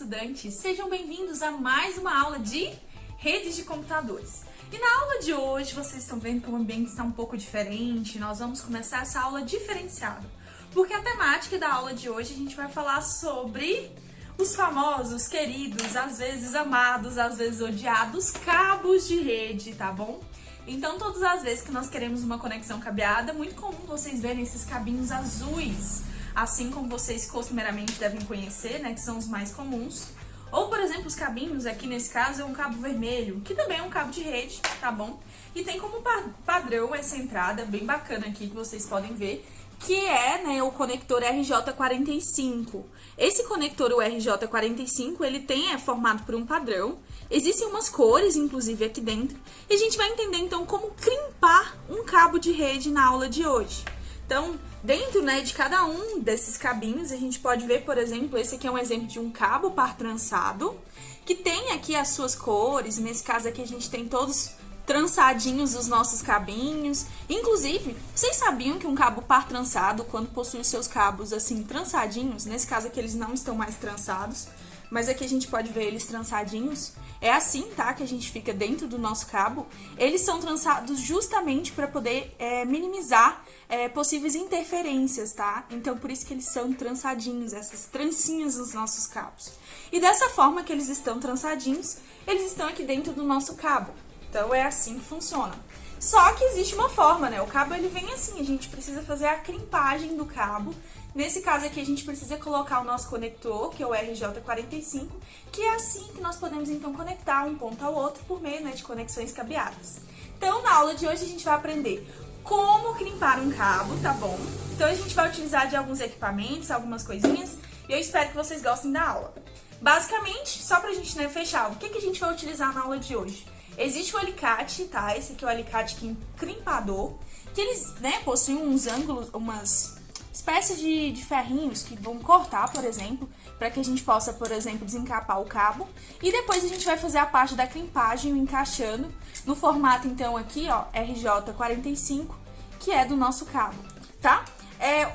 estudantes! Sejam bem-vindos a mais uma aula de redes de computadores. E na aula de hoje, vocês estão vendo que o ambiente está um pouco diferente, nós vamos começar essa aula diferenciada. Porque a temática da aula de hoje a gente vai falar sobre os famosos, queridos, às vezes amados, às vezes odiados, cabos de rede, tá bom? Então, todas as vezes que nós queremos uma conexão cabeada, é muito comum vocês verem esses cabinhos azuis, assim como vocês costumeiramente devem conhecer, né, que são os mais comuns. Ou, por exemplo, os cabinhos, aqui nesse caso, é um cabo vermelho, que também é um cabo de rede, tá bom? E tem como padrão essa entrada bem bacana aqui, que vocês podem ver, que é, né, o conector RJ45. Esse conector, o RJ45, ele é formado por um padrão. Existem umas cores, inclusive, aqui dentro. E a gente vai entender, então, como crimpar um cabo de rede na aula de hoje. Então, dentro, né, de cada um desses cabinhos, a gente pode ver, por exemplo, esse aqui é um exemplo de um cabo par trançado, que tem aqui as suas cores. Nesse caso aqui, a gente tem todos trançadinhos os nossos cabinhos. Inclusive, vocês sabiam que um cabo par trançado, quando possui os seus cabos assim trançadinhos, nesse caso aqui eles não estão mais trançados, mas aqui a gente pode ver eles trançadinhos, é assim, tá, que a gente fica dentro do nosso cabo. Eles são trançados justamente para poder minimizar possíveis interferências, tá? Então, por isso que eles são trançadinhos, essas trancinhas nos nossos cabos. E dessa forma que eles estão trançadinhos, eles estão aqui dentro do nosso cabo. Então, é assim que funciona. Só que existe uma forma, né? O cabo, ele vem assim, a gente precisa fazer a crimpagem do cabo. Nesse caso aqui, a gente precisa colocar o nosso conector, que é o RJ45, que é assim que nós podemos, então, conectar um ponto ao outro por meio, né, de conexões cabeadas. Então, na aula de hoje, a gente vai aprender como crimpar um cabo, tá bom? Então, a gente vai utilizar de alguns equipamentos, algumas coisinhas, e eu espero que vocês gostem da aula. Basicamente, só pra gente, né, fechar, o que a gente vai utilizar na aula de hoje? Existe o alicate, tá? Esse aqui é o alicate crimpador, que eles, né, possuem uns ângulos, umas espécies de ferrinhos que vão cortar, por exemplo, para que a gente possa, por exemplo, desencapar o cabo. E depois a gente vai fazer a parte da crimpagem, encaixando no formato, então, aqui, ó, RJ45, que é do nosso cabo, tá?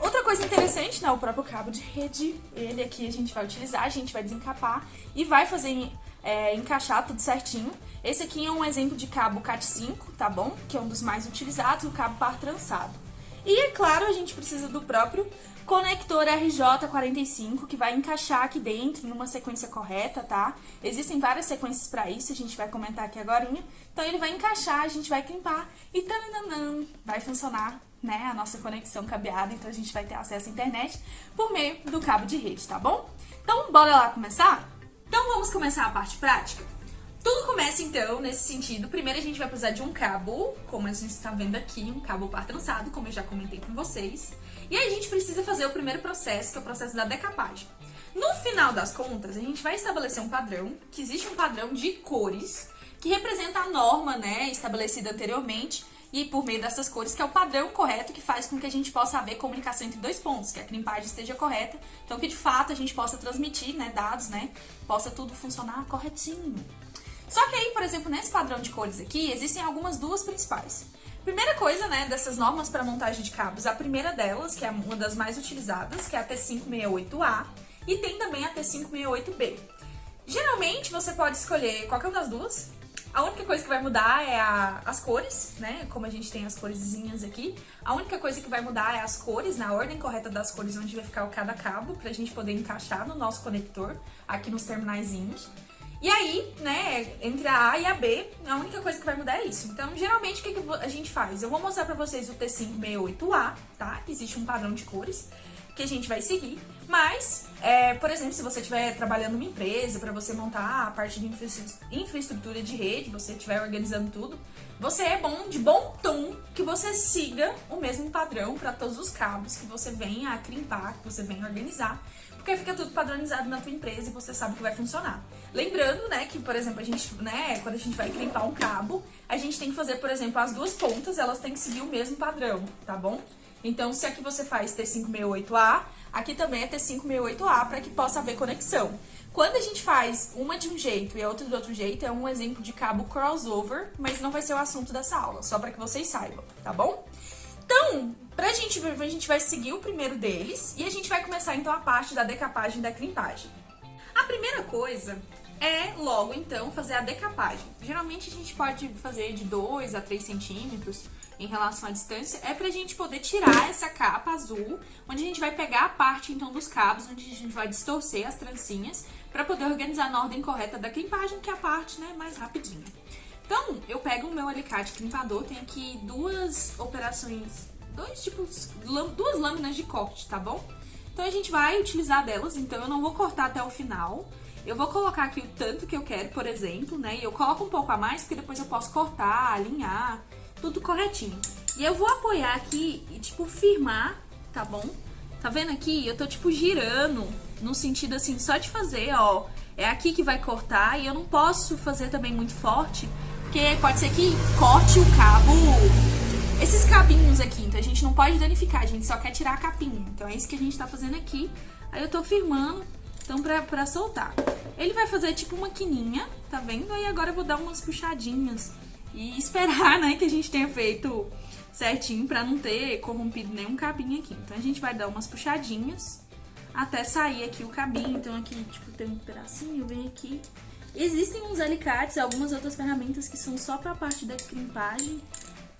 Outra coisa interessante, né, o próprio cabo de rede, ele aqui a gente vai utilizar, a gente vai desencapar e vai fazer encaixar tudo certinho. Esse aqui é um exemplo de cabo Cat5, tá bom? Que é um dos mais utilizados, o cabo par trançado. E, é claro, a gente precisa do próprio conector RJ45, que vai encaixar aqui dentro numa sequência correta, tá? Existem várias sequências para isso, a gente vai comentar aqui agorinha. Então, ele vai encaixar, a gente vai crimpar e tananã, vai funcionar, né, a nossa conexão cabeada. Então, a gente vai ter acesso à internet por meio do cabo de rede, tá bom? Então, bora lá começar? Então, vamos começar a parte prática? Tudo começa, então, nesse sentido. Primeiro, a gente vai precisar de um cabo, como a gente está vendo aqui, um cabo par trançado, como eu já comentei com vocês. E aí, a gente precisa fazer o primeiro processo, que é o processo da decapagem. No final das contas, a gente vai estabelecer um padrão, que existe um padrão de cores, que representa a norma, né, estabelecida anteriormente, e por meio dessas cores, que é o padrão correto que faz com que a gente possa haver comunicação entre dois pontos, que a crimpagem esteja correta, então que de fato a gente possa transmitir, né, dados, né, possa tudo funcionar corretinho. Só que aí, por exemplo, nesse padrão de cores aqui, existem duas principais. Primeira coisa, né, dessas normas para montagem de cabos, a primeira delas, que é uma das mais utilizadas, que é a T568A, e tem também a T568B. Geralmente, você pode escolher qualquer uma das duas. A única coisa que vai mudar é as cores, né? Como a gente tem as coresinhas aqui. A única coisa que vai mudar é as cores, na ordem correta das cores, onde vai ficar cada cabo, pra gente poder encaixar no nosso conector, aqui nos terminaizinhos. E aí, né, entre a A e a B, a única coisa que vai mudar é isso. Então, geralmente, o que a gente faz? Eu vou mostrar pra vocês o T568A, tá? Existe um padrão de cores que a gente vai seguir, mas, por exemplo, se você estiver trabalhando numa empresa, para você montar a parte de infraestrutura de rede, você estiver organizando tudo, de bom tom que você siga o mesmo padrão para todos os cabos que você venha a crimpar, que você venha a organizar, porque fica tudo padronizado na tua empresa e você sabe que vai funcionar. Lembrando, né, que, por exemplo, a gente, né, quando a gente vai crimpar um cabo, a gente tem que fazer, por exemplo, as duas pontas, elas têm que seguir o mesmo padrão, tá bom? Então, se aqui você faz T568A, aqui também é T568A para que possa haver conexão. Quando a gente faz uma de um jeito e a outra de outro jeito, é um exemplo de cabo crossover, mas não vai ser o assunto dessa aula, só para que vocês saibam, tá bom? Então, a gente vai seguir o primeiro deles e a gente vai começar então a parte da decapagem e da crimpagem. A primeira coisa é logo então fazer a decapagem. Geralmente a gente pode fazer de 2 a 3 centímetros em relação à distância. É pra gente poder tirar essa capa azul, onde a gente vai pegar a parte então dos cabos, onde a gente vai distorcer as trancinhas pra poder organizar na ordem correta da crimpagem, que é a parte, né, mais rapidinha. Então, eu pego o meu alicate crimpador, tem aqui duas operações, duas lâminas de corte, tá bom? Então a gente vai utilizar delas, então eu não vou cortar até o final. Eu vou colocar aqui o tanto que eu quero, por exemplo, né? E eu coloco um pouco a mais, porque depois eu posso cortar, alinhar, tudo corretinho. E eu vou apoiar aqui e, tipo, firmar, tá bom? Tá vendo aqui? Eu tô, tipo, girando, no sentido, assim, só de fazer, ó. É aqui que vai cortar e eu não posso fazer também muito forte, porque pode ser que corte o cabo, esses cabinhos aqui. Então a gente não pode danificar, a gente só quer tirar a capinha. Então é isso que a gente tá fazendo aqui. Aí eu tô firmando, então, pra soltar. Ele vai fazer tipo uma quininha, tá vendo? Aí agora eu vou dar umas puxadinhas e esperar, né, que a gente tenha feito certinho pra não ter corrompido nenhum cabinho aqui. Então a gente vai dar umas puxadinhas até sair aqui o cabinho. Então aqui, tipo, tem um pedacinho, vem aqui. Existem uns alicates, algumas outras ferramentas que são só pra parte da crimpagem.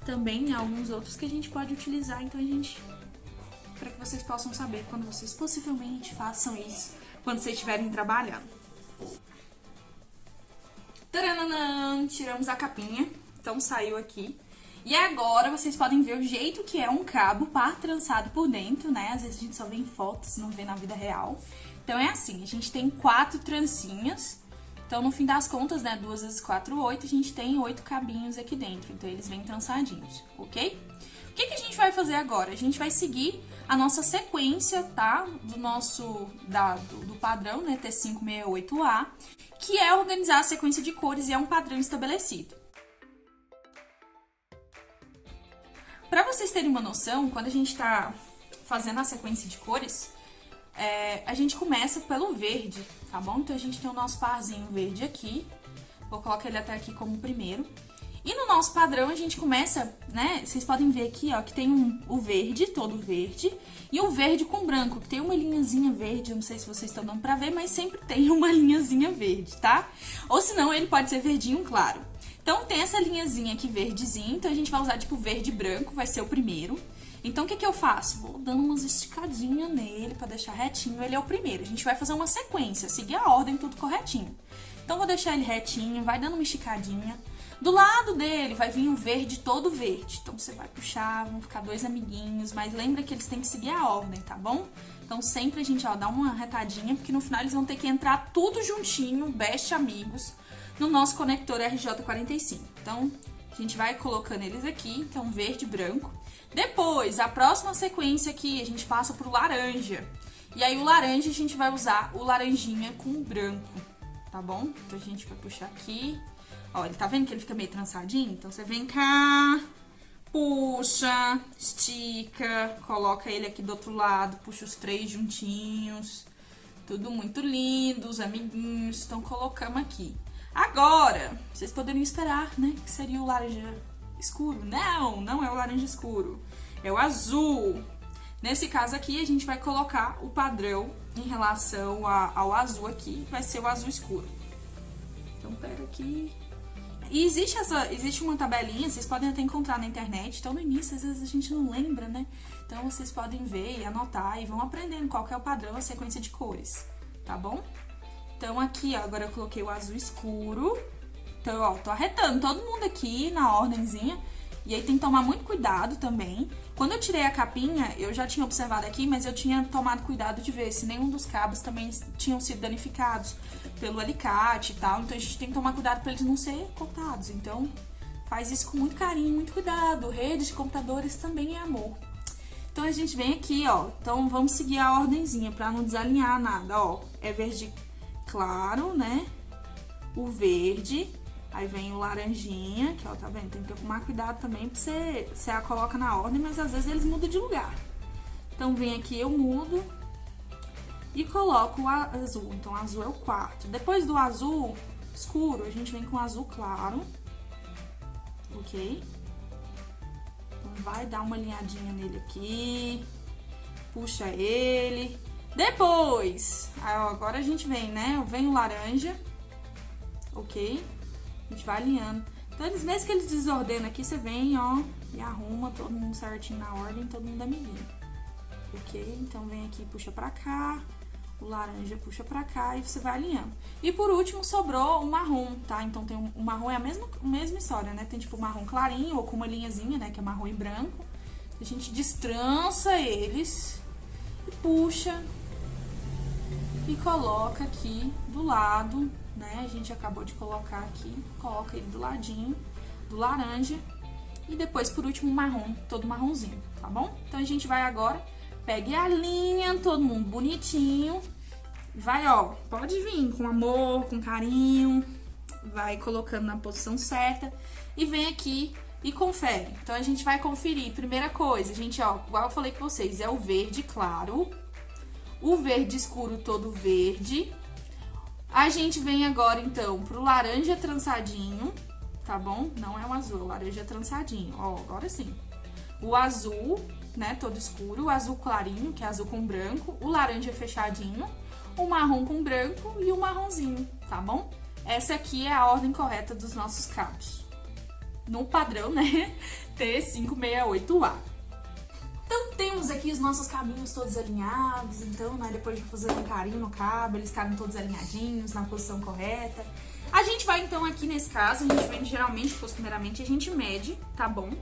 Também alguns outros que a gente pode utilizar. Então a gente... para que vocês possam saber quando vocês possivelmente façam isso, quando vocês estiverem trabalhando. Taranã, tiramos a capinha, então saiu aqui. E agora vocês podem ver o jeito que é um cabo par trançado por dentro, né? Às vezes a gente só vê em fotos, não vê na vida real. Então é assim, a gente tem 4 trancinhas. Então no fim das contas, né, 2 vezes 4, 8, a gente tem 8 cabinhos aqui dentro. Então eles vêm trançadinhos, ok? O que a gente vai fazer agora? A gente vai seguir a nossa sequência, tá? Do nosso, do padrão, né? T568A, que é organizar a sequência de cores e é um padrão estabelecido. Para vocês terem uma noção, quando a gente tá fazendo a sequência de cores, a gente começa pelo verde, tá bom? Então a gente tem o nosso parzinho verde aqui, vou colocar ele até aqui como primeiro. E no nosso padrão a gente começa, né, vocês podem ver aqui, ó, que tem o verde, todo verde, e o verde com branco, que tem uma linhazinha verde, eu não sei se vocês estão dando pra ver, mas sempre tem uma linhazinha verde, tá? Ou senão ele pode ser verdinho claro. Então tem essa linhazinha aqui verdezinha, então a gente vai usar tipo verde e branco, vai ser o primeiro. Então o que eu faço? Vou dando umas esticadinhas nele pra deixar retinho, ele é o primeiro. A gente vai fazer uma sequência, seguir a ordem tudo corretinho. Então vou deixar ele retinho, vai dando uma esticadinha. Do lado dele vai vir o verde todo verde. Então você vai puxar, vão ficar 2 amiguinhos, mas lembra que eles têm que seguir a ordem, tá bom? Então sempre a gente, ó, dá uma retadinha, porque no final eles vão ter que entrar tudo juntinho, best amigos, no nosso conector RJ45. Então a gente vai colocando eles aqui, então verde e branco. Depois, a próxima sequência aqui, a gente passa pro laranja. E aí o laranja a gente vai usar o laranjinha com branco, tá bom? Então a gente vai puxar aqui. Ó, ele tá vendo que ele fica meio trançadinho? Então você vem cá, puxa, estica, coloca ele aqui do outro lado, puxa os 3 juntinhos. Tudo muito lindo, os amiguinhos. Então colocamos aqui. Agora, vocês poderiam esperar, né, que seria o laranja escuro. Não, não é o laranja escuro, é o azul. Nesse caso aqui, a gente vai colocar o padrão em relação ao azul aqui, vai ser o azul escuro. Então, pera aqui. E existe uma tabelinha, vocês podem até encontrar na internet. Então, no início, às vezes a gente não lembra, né? Então, vocês podem ver e anotar e vão aprendendo qual que é o padrão, a sequência de cores, tá bom? Então, aqui, ó, agora eu coloquei o azul escuro. Então, ó, tô arretando todo mundo aqui na ordenzinha. E aí tem que tomar muito cuidado também. Quando eu tirei a capinha, eu já tinha observado aqui, mas eu tinha tomado cuidado de ver se nenhum dos cabos também tinham sido danificados pelo alicate e tal. Então a gente tem que tomar cuidado para eles não serem cortados. Então faz isso com muito carinho, muito cuidado. Rede de computadores também é amor. Então a gente vem aqui, ó. Então vamos seguir a ordenzinha para não desalinhar nada, ó. É verde claro, né? O verde. Aí vem o laranjinha, que ó, tá vendo? Tem que tomar cuidado também, porque você a coloca na ordem, mas às vezes eles mudam de lugar. Então vem aqui, eu mudo e coloco o azul. Então o azul é o quarto. Depois do azul escuro, a gente vem com o azul claro. Ok? Então vai dar uma alinhadinha nele aqui. Puxa ele. Depois, agora a gente vem, né? Vem o laranja, ok? A gente vai alinhando. Então, mesmo que eles desordenam aqui, você vem, ó, e arruma todo mundo certinho na ordem, todo mundo amiguinho. Ok? Então, vem aqui e puxa pra cá. O laranja puxa pra cá e você vai alinhando. E por último, sobrou o marrom, tá? Então, tem o marrom é a mesma história, né? Tem tipo o marrom clarinho ou com uma linhazinha, né? Que é marrom e branco. A gente destrança eles e puxa e coloca aqui do lado, né? A gente acabou de colocar aqui, coloca ele do ladinho do laranja. E depois, por último, o marrom, todo marronzinho, tá bom? Então, a gente vai agora, pegue a linha, todo mundo bonitinho. Vai, ó, pode vir com amor, com carinho. Vai colocando na posição certa. E vem aqui e confere. Então, a gente vai conferir. Primeira coisa, a gente, ó, igual eu falei com vocês, é o verde claro. O verde escuro todo verde. A gente vem agora, então, pro laranja trançadinho, tá bom? Não é o azul, é o laranja trançadinho. Ó, agora sim. O azul, né, todo escuro. O azul clarinho, que é azul com branco. O laranja fechadinho. O marrom com branco e o marronzinho, tá bom? Essa aqui é a ordem correta dos nossos cabos. No padrão, né? T568A. Então, temos aqui os nossos cabinhos todos alinhados. Então, né, depois de fazer um carinho no cabo, eles ficaram todos alinhadinhos, na posição correta. A gente vai, então, aqui nesse caso, a gente vem geralmente, costumeiramente, a gente mede, tá bom?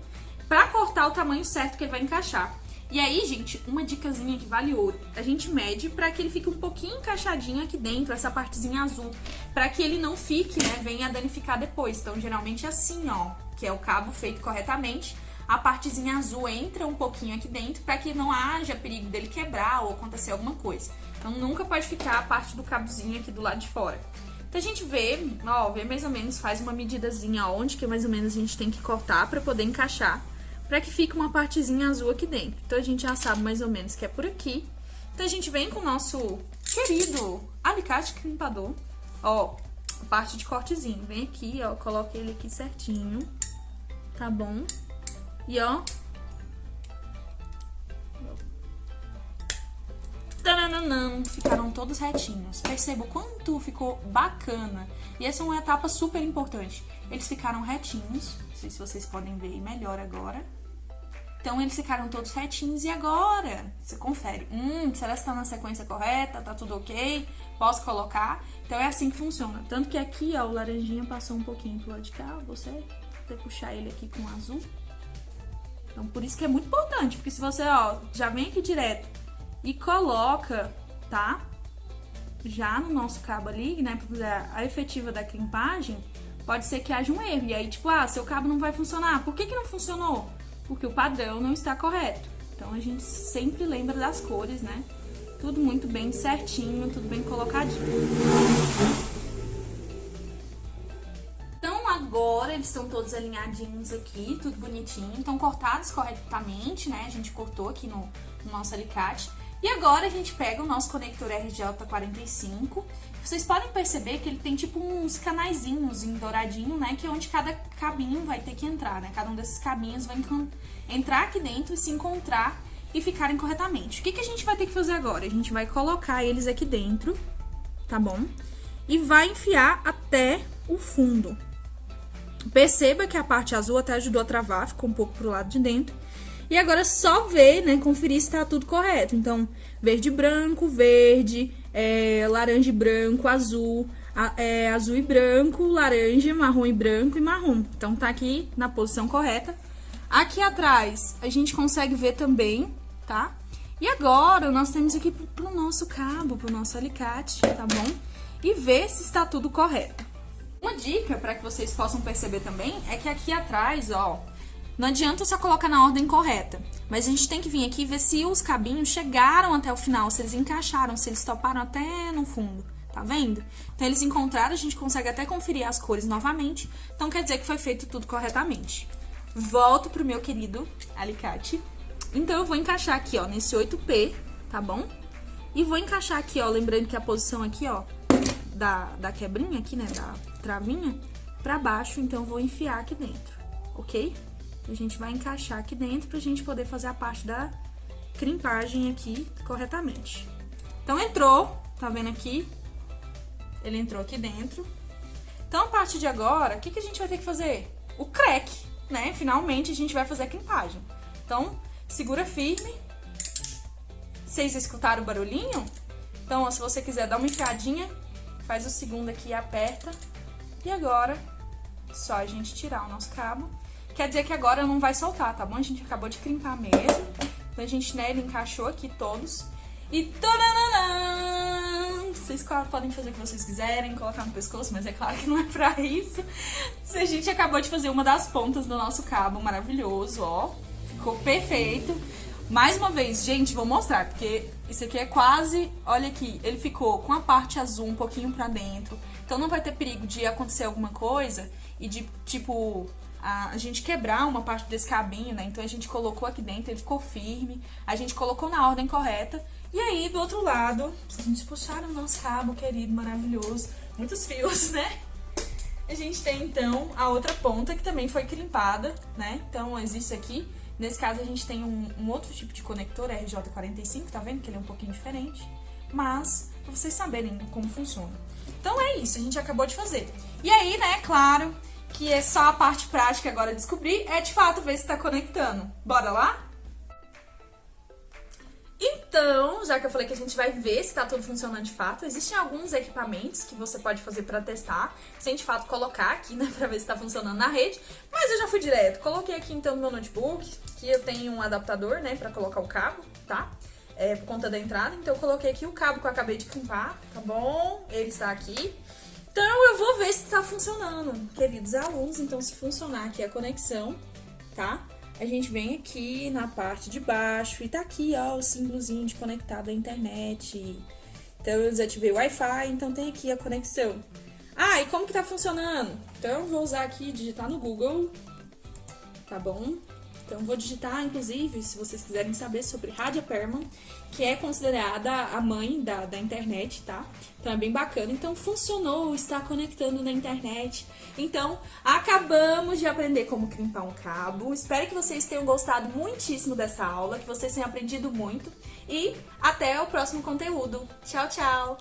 Pra cortar o tamanho certo que ele vai encaixar. E aí, gente, uma dicasinha que vale ouro. A gente mede pra que ele fique um pouquinho encaixadinho aqui dentro, essa partezinha azul. Pra que ele não fique, né, venha a danificar depois. Então, geralmente é assim, ó, que é o cabo feito corretamente. A partezinha azul entra um pouquinho aqui dentro pra que não haja perigo dele quebrar ou acontecer alguma coisa. Então, nunca pode ficar a parte do cabozinho aqui do lado de fora. Então, a gente vê, ó, vê mais ou menos, faz uma medidazinha onde que mais ou menos a gente tem que cortar pra poder encaixar. Pra que fique uma partezinha azul aqui dentro. Então, a gente já sabe mais ou menos que é por aqui. Então, a gente vem com o nosso querido alicate crimpador. Ó, a parte de cortezinho. Vem aqui, ó, coloca ele aqui certinho. Tá bom? E, ó. Tananana, ficaram todos retinhos. Perceba o quanto ficou bacana. E essa é uma etapa super importante. Eles ficaram retinhos. Não sei se vocês podem ver melhor agora. Então, eles ficaram todos retinhos e agora você confere. Será que tá na sequência correta? Tá tudo ok? Posso colocar? Então, é assim que funciona. Tanto que aqui, ó, o laranjinha passou um pouquinho pro lado de cá. Você puxar ele aqui com o azul. Então, por isso que é muito importante. Porque se você, ó, já vem aqui direto e coloca, tá? Já no nosso cabo ali, né? Pra fazer a efetiva da crimpagem, pode ser que haja um erro. E aí, tipo, seu cabo não vai funcionar. Por que que não funcionou? Porque o padrão não está correto. Então, a gente sempre lembra das cores, né? Tudo muito bem certinho, tudo bem colocadinho. Então, agora eles estão todos alinhadinhos aqui, tudo bonitinho. Estão cortados corretamente, né? A gente cortou aqui no nosso alicate. E agora a gente pega o nosso conector RJ45. Vocês podem perceber que ele tem tipo uns canaizinhos em douradinho, né? Que é onde cada cabinho vai ter que entrar, né? Cada um desses cabinhos vai entrar aqui dentro e se encontrar e ficarem corretamente. O que a gente vai ter que fazer agora? A gente vai colocar eles aqui dentro, tá bom? E vai enfiar até o fundo. Perceba que a parte azul até ajudou a travar, ficou um pouco pro lado de dentro. E agora é só ver, né, conferir se tá tudo correto. Então, verde e branco, verde, laranja e branco, azul, azul e branco, laranja, marrom e branco e marrom. Então, tá aqui na posição correta. Aqui atrás, a gente consegue ver também, tá? E agora, nós temos aqui pro nosso cabo, pro nosso alicate, tá bom? E ver se está tudo correto. Uma dica para que vocês possam perceber também é que aqui atrás, ó, não adianta só colocar na ordem correta, mas a gente tem que vir aqui e ver se os cabinhos chegaram até o final, se eles encaixaram, se eles toparam até no fundo, tá vendo? Então, eles encontraram, a gente consegue até conferir as cores novamente, então quer dizer que foi feito tudo corretamente. Volto pro meu querido alicate. Então, eu vou encaixar aqui, ó, nesse 8P, tá bom? E vou encaixar aqui, ó, lembrando que a posição aqui, ó, da quebrinha aqui, né, da travinha, pra baixo, então eu vou enfiar aqui dentro, ok? A gente vai encaixar aqui dentro pra gente poder fazer a parte da crimpagem aqui corretamente. Então entrou, tá vendo aqui? Ele entrou aqui dentro. Então a partir de agora, o que a gente vai ter que fazer? O crack, né? Finalmente a gente vai fazer a crimpagem. Então, segura firme. Vocês escutaram o barulhinho? Então, ó, se você quiser dar uma enfiadinha, faz o segundo aqui e aperta. E agora, só a gente tirar o nosso cabo. Quer dizer que agora não vai soltar, tá bom? A gente acabou de crimpar mesmo. Então a gente, né, ele encaixou aqui todos. E tadadã! Vocês podem fazer o que vocês quiserem, colocar no pescoço, mas é claro que não é pra isso. A gente acabou de fazer uma das pontas do nosso cabo maravilhoso, ó. Ficou perfeito. Mais uma vez, gente, vou mostrar, porque isso aqui é quase... Olha aqui, ele ficou com a parte azul um pouquinho pra dentro. Então não vai ter perigo de acontecer alguma coisa e de, tipo... a gente quebrar uma parte desse cabinho, né? Então a gente colocou aqui dentro, ele ficou firme, a gente colocou na ordem correta. E aí, do outro lado, se a gente puxar o nosso cabo querido, maravilhoso, muitos fios, né? A gente tem, então, a outra ponta que também foi crimpada, né? Então, existe aqui. Nesse caso, a gente tem um outro tipo de conector, RJ45, tá vendo? Que ele é um pouquinho diferente. Mas, pra vocês saberem como funciona. Então, é isso, a gente acabou de fazer. E aí, né, claro... que é só a parte prática agora descobrir, é de fato ver se tá conectando. Bora lá? Então, já que eu falei que a gente vai ver se tá tudo funcionando de fato, existem alguns equipamentos que você pode fazer pra testar, sem de fato colocar aqui, né, pra ver se tá funcionando na rede, mas eu já fui direto. Coloquei aqui então no meu notebook, que eu tenho um adaptador, né, pra colocar o cabo, tá? Por conta da entrada, então eu coloquei aqui o cabo que eu acabei de crimpar, tá bom? Ele está aqui. Então, eu vou ver se tá funcionando, queridos alunos. Então, se funcionar aqui a conexão, tá? A gente vem aqui na parte de baixo e tá aqui, ó, o símbolozinho de conectado à internet. Então, eu desativei o Wi-Fi, então tem aqui a conexão. Ah, e como que tá funcionando? Então, eu vou usar aqui, digitar no Google, tá bom? Então, eu vou digitar, inclusive, se vocês quiserem saber sobre Radia Perman, que é considerada a mãe da internet, tá? Então, é bem bacana. Então, funcionou, está conectando na internet. Então, acabamos de aprender como crimpar um cabo. Espero que vocês tenham gostado muitíssimo dessa aula, que vocês tenham aprendido muito. E até o próximo conteúdo. Tchau, tchau!